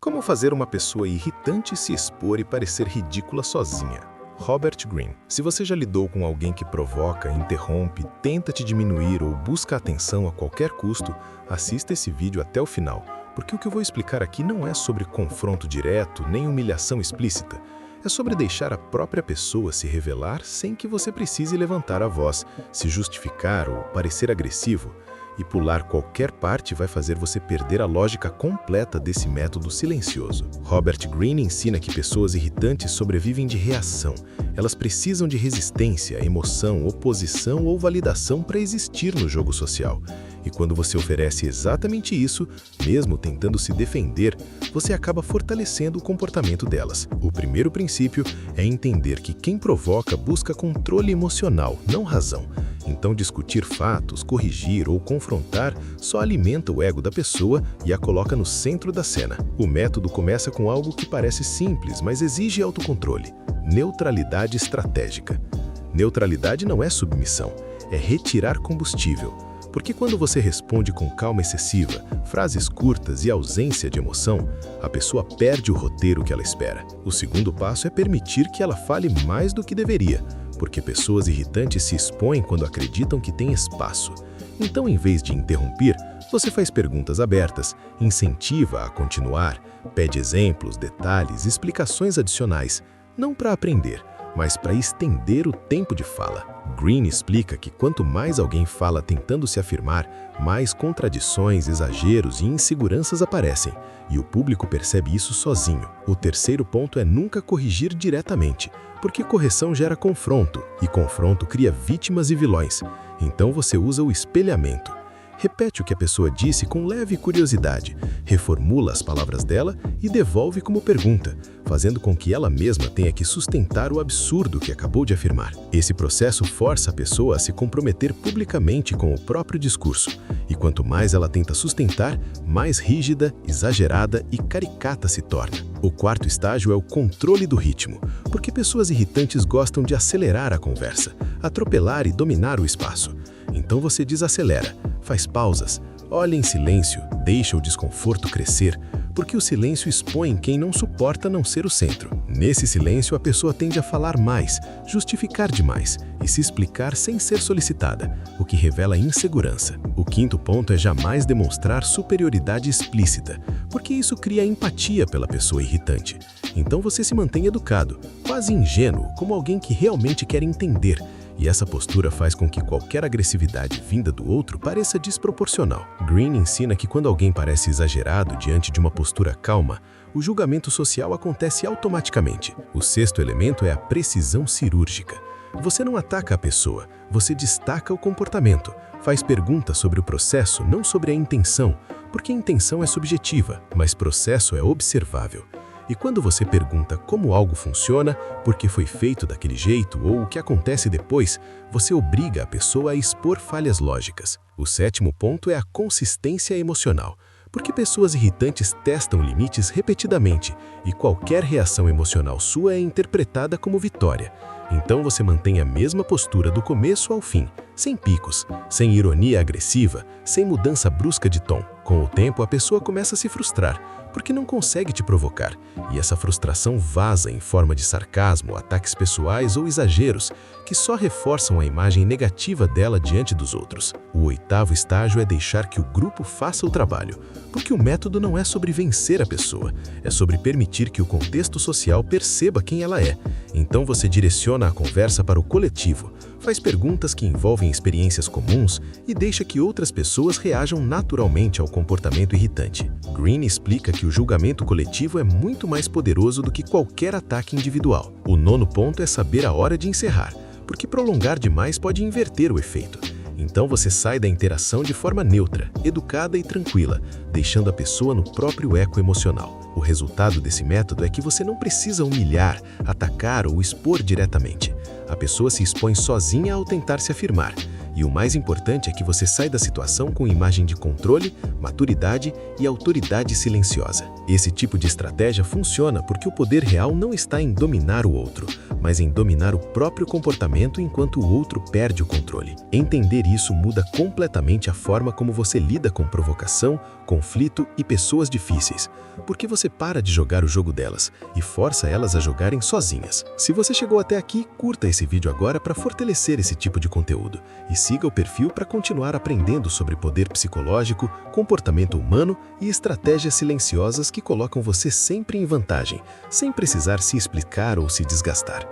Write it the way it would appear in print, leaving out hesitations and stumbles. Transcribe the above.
Como fazer uma pessoa irritante se expor e parecer ridícula sozinha? Robert Greene. Se você já lidou com alguém que provoca, interrompe, tenta te diminuir ou busca atenção a qualquer custo, assista esse vídeo até o final, porque o que eu vou explicar aqui não é sobre confronto direto nem humilhação explícita. É sobre deixar a própria pessoa se revelar sem que você precise levantar a voz, se justificar ou parecer agressivo. E pular qualquer parte vai fazer você perder a lógica completa desse método silencioso. Robert Greene ensina que pessoas irritantes sobrevivem de reação. Elas precisam de resistência, emoção, oposição ou validação para existir no jogo social. E quando você oferece exatamente isso, mesmo tentando se defender, você acaba fortalecendo o comportamento delas. O primeiro princípio é entender que quem provoca busca controle emocional, não razão. Então discutir fatos, corrigir ou confrontar só alimenta o ego da pessoa e a coloca no centro da cena. O método começa com algo que parece simples, mas exige autocontrole. Neutralidade estratégica. Neutralidade não é submissão, é retirar combustível. Porque quando você responde com calma excessiva, frases curtas e ausência de emoção, a pessoa perde o roteiro que ela espera. O segundo passo é permitir que ela fale mais do que deveria, porque pessoas irritantes se expõem quando acreditam que tem espaço. Então, em vez de interromper, você faz perguntas abertas, incentiva a continuar, pede exemplos, detalhes, explicações adicionais, não para aprender, mas para estender o tempo de fala. Greene explica que quanto mais alguém fala tentando se afirmar, mais contradições, exageros e inseguranças aparecem, e o público percebe isso sozinho. O terceiro ponto é nunca corrigir diretamente, porque correção gera confronto, e confronto cria vítimas e vilões. Então você usa o espelhamento. Repete o que a pessoa disse com leve curiosidade, reformula as palavras dela e devolve como pergunta, fazendo com que ela mesma tenha que sustentar o absurdo que acabou de afirmar. Esse processo força a pessoa a se comprometer publicamente com o próprio discurso, e quanto mais ela tenta sustentar, mais rígida, exagerada e caricata se torna. O quarto estágio é o controle do ritmo, porque pessoas irritantes gostam de acelerar a conversa, atropelar e dominar o espaço. Então você desacelera, faz pausas, olha em silêncio, deixa o desconforto crescer, porque o silêncio expõe quem não suporta não ser o centro. Nesse silêncio, a pessoa tende a falar mais, justificar demais e se explicar sem ser solicitada, o que revela insegurança. O quinto ponto é jamais demonstrar superioridade explícita, porque isso cria empatia pela pessoa irritante. Então você se mantém educado, quase ingênuo, como alguém que realmente quer entender. E essa postura faz com que qualquer agressividade vinda do outro pareça desproporcional. Greene ensina que quando alguém parece exagerado diante de uma postura calma, o julgamento social acontece automaticamente. O sexto elemento é a precisão cirúrgica. Você não ataca a pessoa, você destaca o comportamento, faz perguntas sobre o processo, não sobre a intenção, porque a intenção é subjetiva, mas processo é observável. E quando você pergunta como algo funciona, por que foi feito daquele jeito ou o que acontece depois, você obriga a pessoa a expor falhas lógicas. O sétimo ponto é a consistência emocional, porque pessoas irritantes testam limites repetidamente e qualquer reação emocional sua é interpretada como vitória. Então você mantém a mesma postura do começo ao fim, sem picos, sem ironia agressiva, sem mudança brusca de tom. Com o tempo, a pessoa começa a se frustrar, porque não consegue te provocar, e essa frustração vaza em forma de sarcasmo, ataques pessoais ou exageros, que só reforçam a imagem negativa dela diante dos outros. O oitavo estágio é deixar que o grupo faça o trabalho, porque o método não é sobre vencer a pessoa, é sobre permitir que o contexto social perceba quem ela é. Então você direciona a conversa para o coletivo, faz perguntas que envolvem experiências comuns e deixa que outras pessoas reajam naturalmente ao comportamento irritante. Greene explica que o julgamento coletivo é muito mais poderoso do que qualquer ataque individual. O nono ponto é saber a hora de encerrar, porque prolongar demais pode inverter o efeito. Então você sai da interação de forma neutra, educada e tranquila, deixando a pessoa no próprio eco emocional. O resultado desse método é que você não precisa humilhar, atacar ou expor diretamente. A pessoa se expõe sozinha ao tentar se afirmar. E o mais importante é que você sai da situação com imagem de controle, maturidade e autoridade silenciosa. Esse tipo de estratégia funciona porque o poder real não está em dominar o outro, mas em dominar o próprio comportamento enquanto o outro perde o controle. Entender isso muda completamente a forma como você lida com provocação, conflito e pessoas difíceis, porque você para de jogar o jogo delas e força elas a jogarem sozinhas. Se você chegou até aqui, curta esse vídeo agora para fortalecer esse tipo de conteúdo e siga o perfil para continuar aprendendo sobre poder psicológico, comportamento humano e estratégias silenciosas que colocam você sempre em vantagem, sem precisar se explicar ou se desgastar.